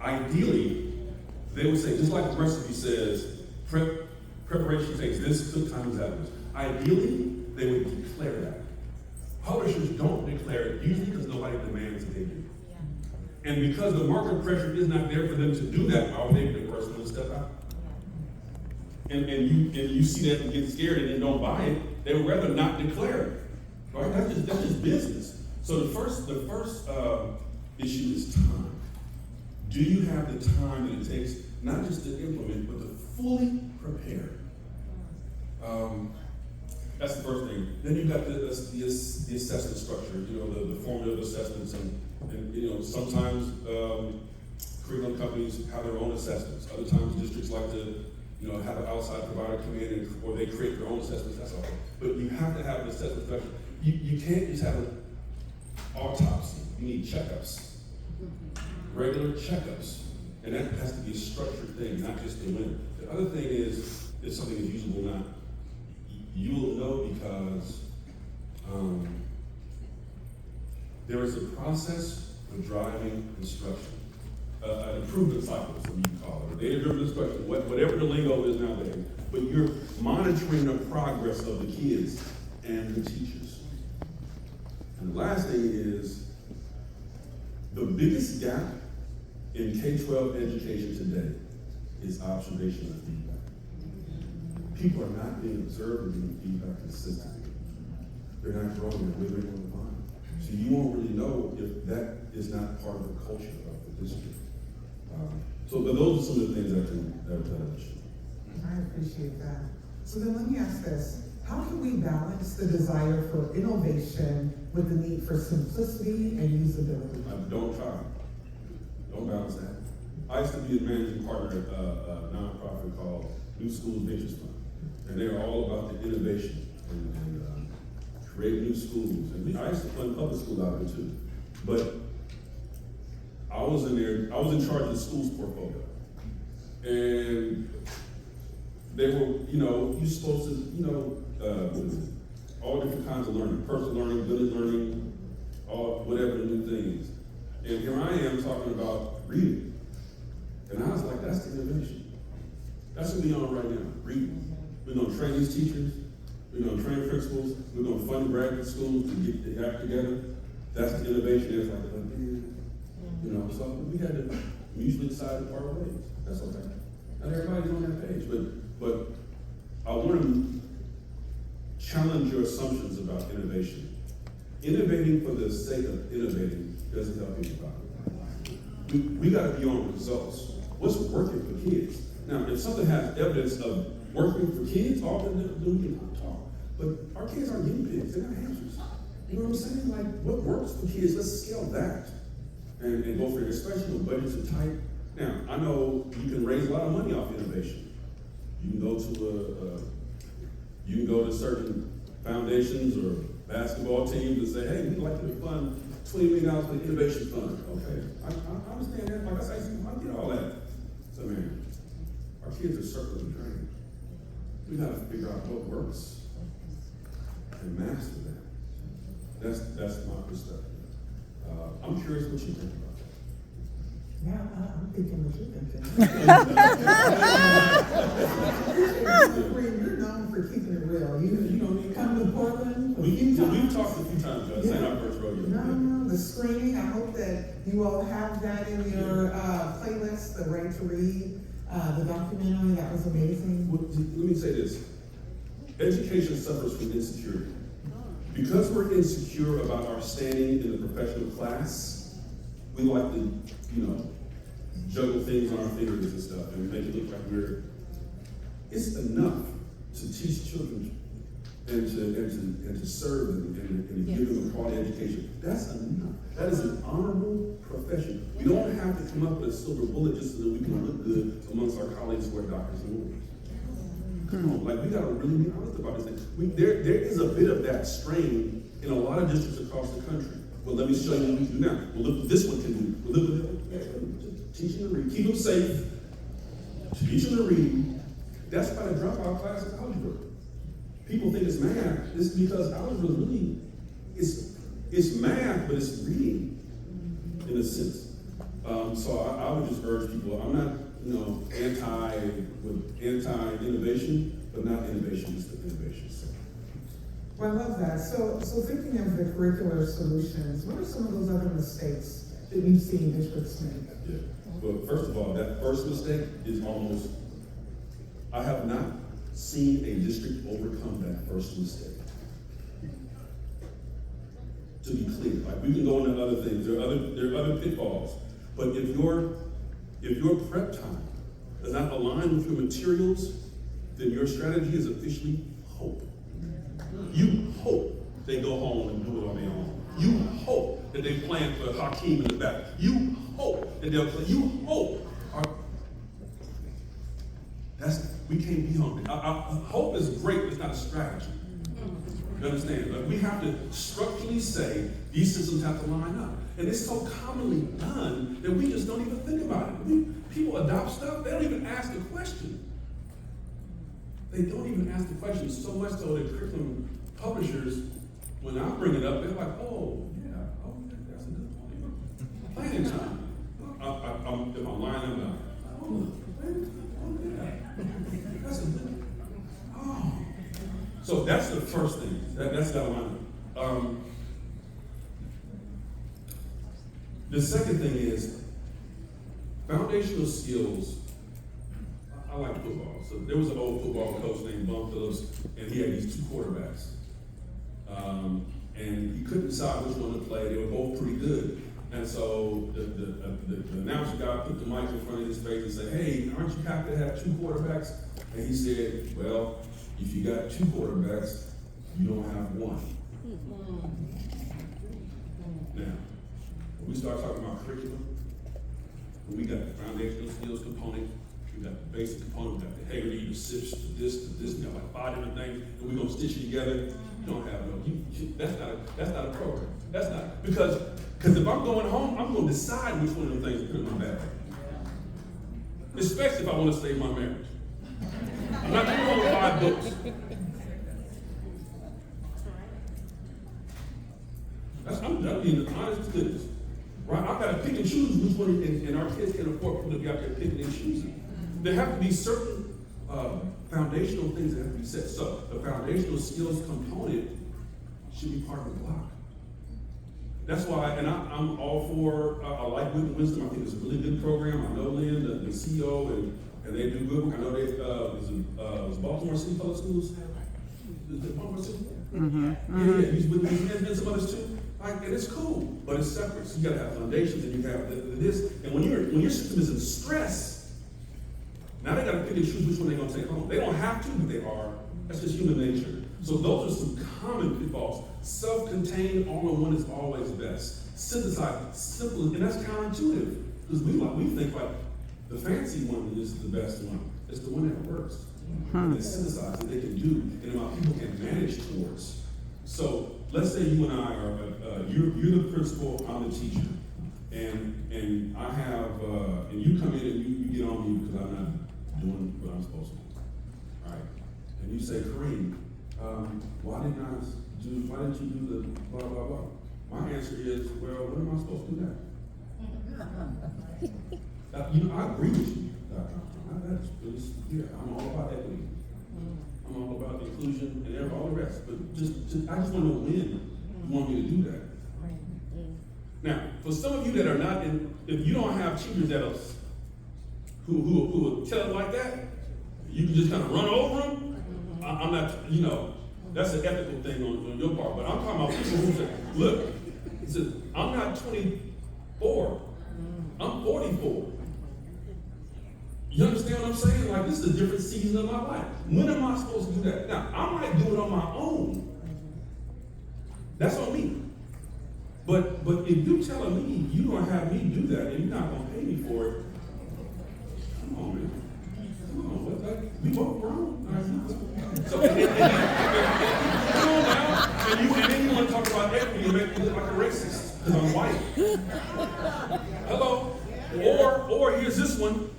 Ideally, they would say, just like the recipe says, preparation takes this, cook time is hours. Ideally, they would declare that. Publishers don't declare it, usually because nobody demands that they do. And because the market pressure is not there for them to do that, why would they be the first one to step out? And you see that and get scared and then don't buy it, they would rather not declare it. Right? That's just business. So the first issue is time. Do you have the time that it takes, not just to implement, but to fully prepare? That's the first thing. Then you've got the assessment structure, the formative assessments, and sometimes curriculum companies have their own assessments. Other times districts like to, have an outside provider come in or they create their own assessments, that's all. But you have to have an assessment structure. You can't just have an autopsy. You need checkups. Regular checkups. And that has to be a structured thing, not just the win. The other thing is, if something is usable or not, you will know because there is a process for driving instruction. An improvement cycle, is what you call it, or data-driven instruction, whatever the lingo is nowadays. But you're monitoring the progress of the kids and the teachers. And the last thing is, the biggest gap in K-12 education today is observation and feedback. People are not being observed and being feedback consistently. They're not growing, they're withering on the vine. So you won't really know if that is not part of the culture of the district. But those are some of the things that I show. I appreciate that. So then let me ask this. How can we balance the desire for innovation with the need for simplicity and usability? Don't try. Don't balance that. I used to be a managing partner at a nonprofit called New Schools Ventures Fund. And they're all about the innovation and create new schools. And I used to fund public schools out there too. But I was in charge of the schools portfolio. And they were, you're supposed to, all different kinds of learning, personal learning, village learning, whatever the new thing is. And here I am talking about reading. And I was like, that's the innovation. That's what we're on right now, reading. We're gonna train these teachers, we're gonna train principals, we're gonna fund graduate schools to get the act together. That's the innovation. It's like, so we had to mutually decide to part ways. That's okay. Not everybody's on that page, but I want to challenge your assumptions about innovation. Innovating for the sake of innovating doesn't help anybody. We got to be on results. What's working for kids? Now, if something has evidence of working for kids, all they do we can talk. But our kids aren't guinea pigs, they're not hamsters. You know what I'm saying? Like, what works for kids, let's scale that. And go for it, especially when budgets are tight. Now, I know you can raise a lot of money off innovation. You can go to certain foundations or basketball teams and say, hey, we'd like to fund $20 million for the innovation fund. Okay, I understand that. Like I say, I get all that. So man, our kids are circling the drain. We got to figure out what works and master that. That's my perspective. I'm curious what you think about that. Yeah, I'm thinking what you're thinking. Kareem, you're known for keeping it real. You come to Portland a few times. We've talked a few times, Judge. It's our first rodeo. No, the screening, I hope that you all have that in your playlist, the Right to Read, the documentary, that was amazing. Let me say this. Education suffers from insecurity. Because we're insecure about our standing in the professional class, we like to, juggle things on our fingers and stuff and make it look like it's enough to teach children and to serve them and give them a quality education. That's enough. That is an honorable profession. We don't have to come up with a silver bullet just so that we can look good amongst our colleagues who are doctors and lawyers. Come on, we gotta really be honest about this thing. There is a bit of that strain in a lot of districts across the country. Well, let me show you what we do now. Well, look what this one can do. Well, look what teach them to read. Keep them safe. Teach them to read. That's why the dropout class is algebra. People think it's math. It's because algebra really, it's math, but it's reading in a sense. So I would just urge people, I'm not, anti-innovation, but not innovation is the innovation. So. Well, I love that. So thinking of the curricular solutions, what are some of those other mistakes that you've seen districts make? Yeah. Well, first of all, that first mistake is almost, I have not seen a district overcome that first mistake. To be clear, like we can go into other things, there are other pitfalls, but if your prep time does not align with your materials, then your strategy is officially hope. You hope they go home and do it on their own. You hope that they plan for Hakeem in the back. You hope that they'll play. You hope. We can't be hungry. Hope is great, but it's not a strategy. You understand? Like we have to structurally say these systems have to line up. And it's so commonly done that we just don't even think about it. People adopt stuff, they don't even ask the question. They don't even ask the question, so much so that curriculum publishers, when I bring it up, they're like, oh, yeah, okay, that's a good point. Planning time. If I'm lying, I'm not. Oh, yeah. That's a good, oh. So that's the first thing. That's that alignment. The second thing is foundational skills. I like football. So there was an old football coach named Bum Phillips, and he had these two quarterbacks. And he couldn't decide which one to play. They were both pretty good. And so the announcer guy put the mic in front of his face and said, hey, aren't you happy to have two quarterbacks? And he said, well, if you got two quarterbacks, you don't have one. Now, when we start talking about curriculum, when we got the foundational skills component, we got the basic component, we got the Hagerty, the SIPs, to this, we got like 5 different things, and we're gonna stitch it together. You don't have no, that's not a program. That's not, because if I'm going home, I'm gonna decide which one of them things to put in my bag. Especially if I wanna save my marriage. I'm not going home with 5 books. I'm being honest to goodness. Right? I've got to pick and choose which one, and our kids can afford to be out there picking and choosing. There have to be certain foundational things that have to be set. So the foundational skills component should be part of the block. That's why, and I'm all for, I like Wit and Wisdom. I think it's a really good program. I know Lynn, the CEO, and they do good work. I know they, was Baltimore City Public Schools? Is it Baltimore City? Yeah, he's with me, and some others too. Like, and it's cool, but it's separate. So you gotta have foundations, and you have this. And when your system is in stress, now they gotta pick and choose which one they're gonna take home. They don't have to, but they are. That's just human nature. So those are some common pitfalls. Self-contained all-in-one is always best. Synthesized, simple, and that's counterintuitive. Because we think like the fancy one is the best one. It's the one that works. And it's synthesized that they can do, and what people can manage towards. So let's say you and I are, you're the principal, I'm the teacher, and I have, and you come in and you get on me because I'm not doing what I'm supposed to do, right? And you say, Kareem, why didn't you do the blah, blah, blah? My answer is, well, when am I supposed to do that? I agree with you, Dr. I'm all about equity. I'm all about inclusion and all the rest. But I just want to know when you want me to do that. Now, for some of you that are not in, if you don't have teachers that are, who will tell it like that, you can just kind of run over them. I'm not, that's an ethical thing on your part. But I'm talking about people who say, look, he says, I'm not 24, I'm 44. You understand what I'm saying? Like, this is a different season of my life. When am I supposed to do that? Now, I might do it on my own. That's on me. But if you're telling me you don't have me do that and you're not going to pay me for it, come on, man. Come on, we both grown. So, and then you want to talk about equity and make me look like a racist because I'm white. Hello? Or here's this one.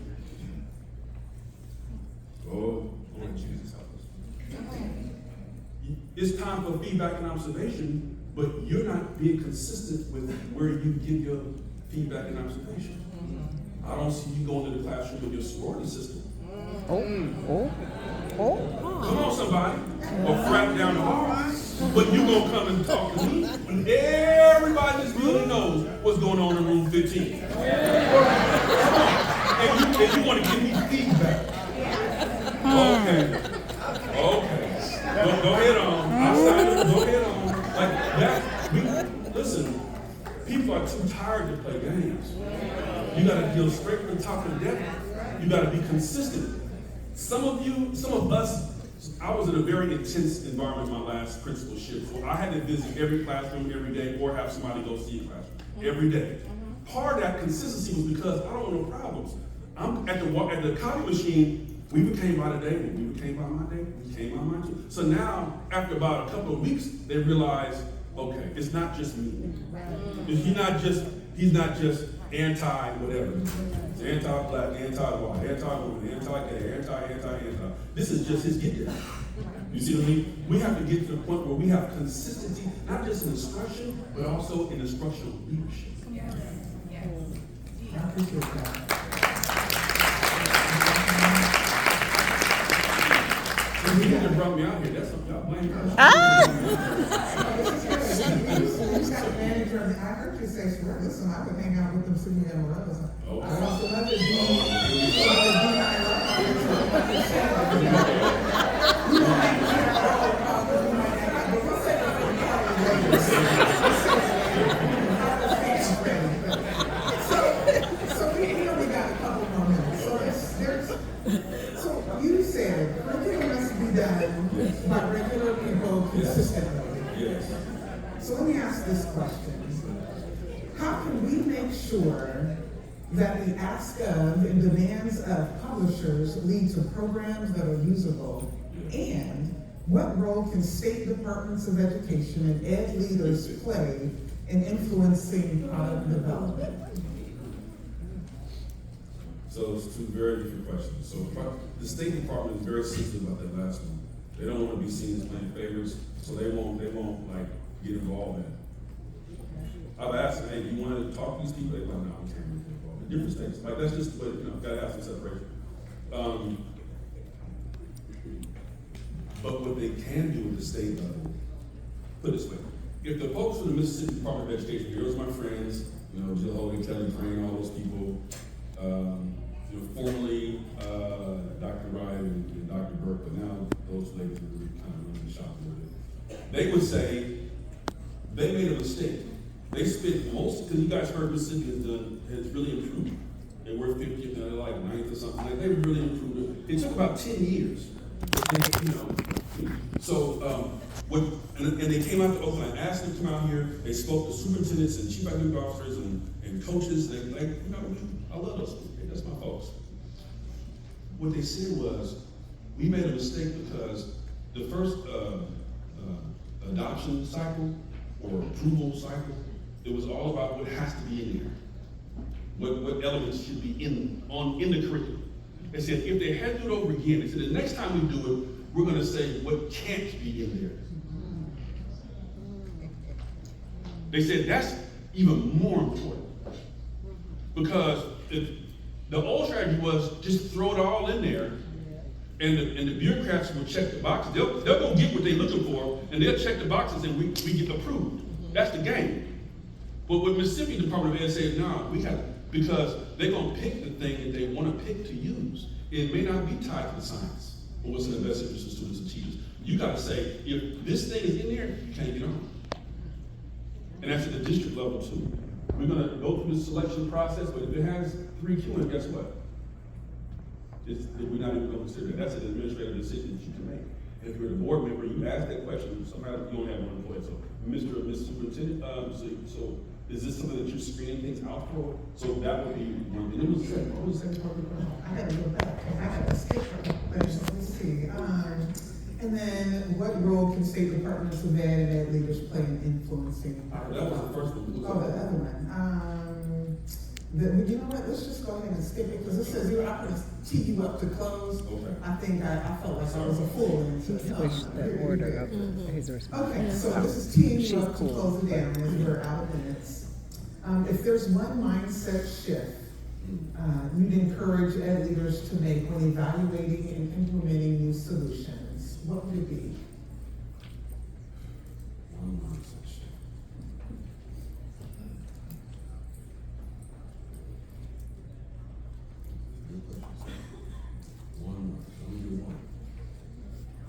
Oh, Lord Jesus, help us. It's time for feedback and observation, but you're not being consistent with where you give your feedback and observation. I don't see you going to the classroom with your sorority system. Come on, somebody. Or frat down the hall. But you gonna come and talk to me when everybody in this building knows what's going on in room 15. And you want to give me feedback. Okay. Go ahead on. Go ahead on. Like that. Listen, people are too tired to play games. You gotta deal straight to the top of the deck. You gotta be consistent. Some of us, I was in a very intense environment my last principalship. So I had to visit every classroom every day or have somebody go see a classroom every day. Part of that consistency was because I don't want no problems. I'm at the copy machine, we became by the day, and we became by my day, we became by mine too. So now, after about a couple of weeks, they realize, okay, it's not just me. He's not just anti-whatever. It's anti-black, anti-white, anti-woman, anti-gay, anti. This is just his get there. You see what I mean? We have to get to the point where we have consistency, not just in instruction, but also in instructional leadership. I appreciate that. You didn't brought me out here. That's what y'all blame her. He's got a manager, and I heard you say, well, listen, I would hang out with them sitting in the rows. I saw some other So we only got a couple more minutes. So you said curriculum must be done by regular people consistently. Yes. So let me ask this question. How can we make sure that the ask of and demands of publishers lead to programs that are usable? And what role can state departments of education and ed leaders play in influencing product development? So it's two very different questions. So the State Department is very sensitive about that last one. They don't want to be seen as playing favorites, so they won't like get involved in it. I've asked them, hey, do you want to talk to these people? They're like, no, we can't really get involved. In different states. Like that's just the way, gotta have some separation. But what they can do at the state level, put it this way, if the folks from the Mississippi Department of Education, here's my friends, Jill Hogan, Kelly Crane, all those people, formerly Dr. Wright and Dr. Burke, but now those ladies are really kind of running the shop a little bit. They would say they made a mistake. They spent because you guys heard Mississippi has really improved. They were 50th, now they're like 9th or something. Like they really improved. It took about 10 years. So and they came out to Oakland. I asked them to come out here. They spoke to superintendents and chief academic officers and coaches. They I love those people. That's my folks. What they said was, we made a mistake because the first adoption cycle or approval cycle, it was all about what has to be in there. What elements should be in the curriculum. They said if they had to do it over again, they said the next time we do it, we're going to say what can't be in there. They said that's even more important because the old strategy was just throw it all in there, and the bureaucrats will check the boxes. They'll go get what they're looking for, and they'll check the boxes, and we get approved. That's the game. But what Mississippi Department of Ed said, no, we have because they're gonna pick the thing that they want to pick to use. It may not be tied to the science or what's in the best interest of students and teachers. You got to say if this thing is in there, you can't get on. And that's at the district level too. We're going to go through the selection process, but if it has 3 Q in it, guess what? We're not even going to consider it. That's an administrative decision that you can make. And if you're the board member, you ask that question, somehow you don't have one employee. So, Mr. or Ms. Superintendent, so is this something that you're screening things out for? So that would be one thing. What was the second part of the question? I had to go back. I had to skip from let's see. And then what role can state departments of ed and ed leaders play in influencing? That was the first one. Oh, the other one. You know what? Let's just go ahead and skip it because it says I'm going to tee you up to close. Okay. I think I felt like I was a fool. Switch the order of his response. Okay, so this is teeing you up to close it down as we're out of minutes. If there's one mindset shift you'd encourage ed leaders to make when evaluating and implementing new solutions, what would it be? One mindset shift. Good question. One. Let me do one.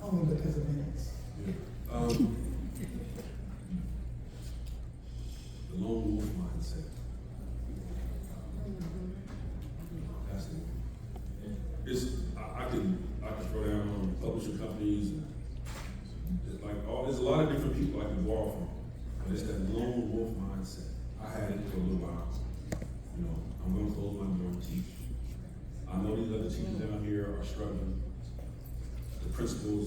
Only because of minutes. Yeah. The lone wolf mindset. That's the one. I can throw down on publishing companies. It's like there's a lot of different people I can draw from, but it's that lone wolf mindset. I had it for a little while. You know, I'm gonna close my door and teach. I know these other teachers down here are struggling. The principals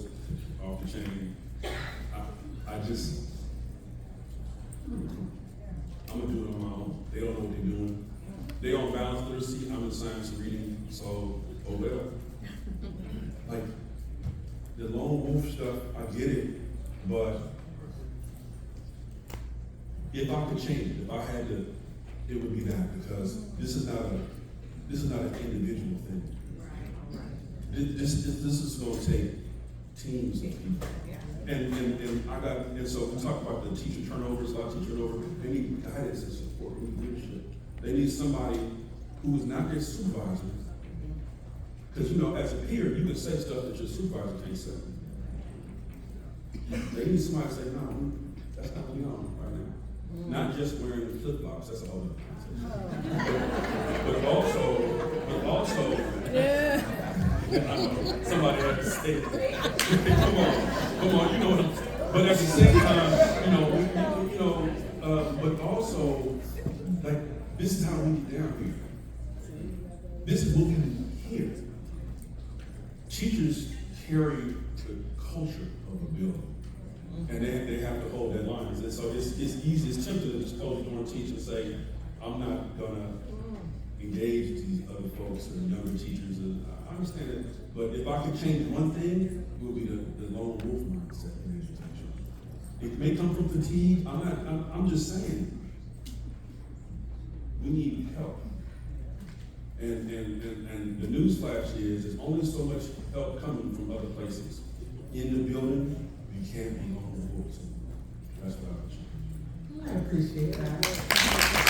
off the chain. I'm gonna do it on my own. They don't know what they're doing. They on balance literacy, I'm in science and reading, so oh well. Like the lone wolf stuff, I get it, but if I could change it, if I had to, it would be that, because this is not an individual thing. This is going to take teams of people. And so we talk about the teacher turnovers, a lot of teacher turnover. They need guidance and support, they need leadership. They need somebody who is not their supervisor. Because as a peer, you can say stuff that your supervisor can't say. They need somebody to say, no, that's not what we're on right now. Not just wearing the flip flops, that's all the But also, I know, somebody had to say it. come on, you know what I'm saying. But at the same time, but also, like, this is how we get down here. This is what we do here. Teachers carry the culture of a building, and they have to hold their lines. And so it's easy, it's tempting to just close the door and teach and say, I'm not gonna engage these other folks and younger teachers. And I understand it, but if I could change one thing, it would be the lone wolf mindset in education. It may come from fatigue. I'm just saying, we need help. And the news flash is there's only so much help coming from other places. In the building, you can't be lone wolves. That's what I would change. I appreciate that.